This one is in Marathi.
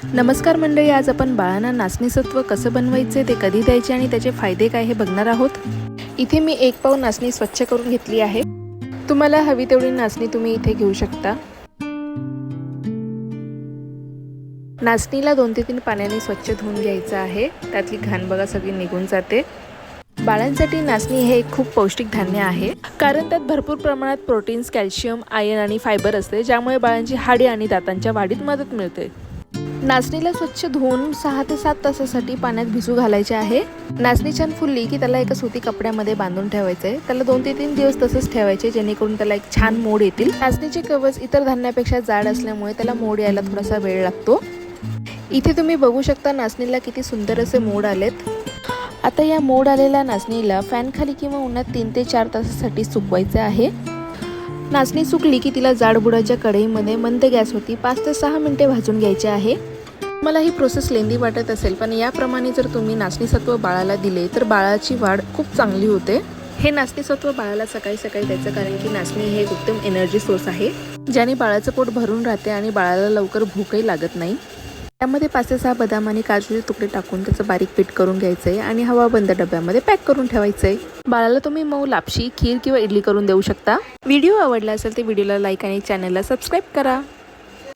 नमस्कार मंडळी, आज आपण बाळांना नाचणी सत्व कसं बनवायचे, ते कधी द्यायचे आणि त्याचे फायदे काय हे बघणार आहोत। इथे मी 1 पाव नाचणी स्वच्छ करून घेतली आहे। तुम्हाला हवी तेवढी नाचणी तुम्ही इथे घेऊ शकता। नाचणीला 2 ते 3 पाण्याने स्वच्छ धुवून घ्यायचं आहे। त्यातली घाण बघा सगळी निघून जाते। बाळांसाठी नाचणी हे एक खूप पौष्टिक धान्य आहे, कारण त्यात भरपूर प्रमाणात प्रोटीन्स, कॅल्शियम, आयर्न आणि फायबर असते, ज्यामुळे बाळांची हाडे आणि दातांच्या वाढीत मदत मिळते। नाचणीला स्वच्छ धुवून 6 ते 7 तासासाठी पाण्यात भिजू घालायचे आहे। नाचणी छान फुलली की त्याला एका सुती कपड्यामध्ये बांधून ठेवायचे आहे। त्याला 2 ते 3 दिवस तसंच ठेवायचे, जेणेकरून त्याला एक छान मोड येतील। नाचणीचे कवच इतर धान्यापेक्षा जाड असल्यामुळे त्याला मोड यायला थोडासा वेळ लागतो। इथे तुम्ही बघू शकता नाचणीला किती सुंदर असे मोड आलेत। आता या मोड आलेल्या नाचणीला फॅन खाली किंवा उन्हात 3 ते 4 तासासाठी सुकवायचे आहे। नाचणी सुकली की तिला जाडबुडाच्या कढईमध्ये मंद गॅसवरती 5 ते 6 मिनिटे भाजून घ्यायचे आहे। मला ही प्रोसेस लेंदी वाटत असेल, पण याप्रमाणे जर तुम्ही नाचणी सत्व बाळाला दिले तर बाळाची वाढ खूप चांगली होते। हे नाचणी सत्व बाळाला सकाळी सकाळी द्यायचं, कारण की नाचणी हे एक उत्तम एनर्जी सोर्स आहे, ज्याने बाळाचं पोट भरून राहते आणि बाळाला लवकर भूकही लागत नाही। त्यामध्ये 5 ते 6 बदाम आणि काजूचे तुकडे टाकून त्याचं बारीक पीठ करून घ्यायचं आहे आणि हवाबंद डब्यामध्ये पॅक करून ठेवायचं आहे। बाळाला तुम्ही मऊ लापशी, खीर किंवा इडली करून देऊ शकता। व्हिडिओ आवडला असेल तर व्हिडिओला लाईक आणि चॅनलला सबस्क्राईब करा।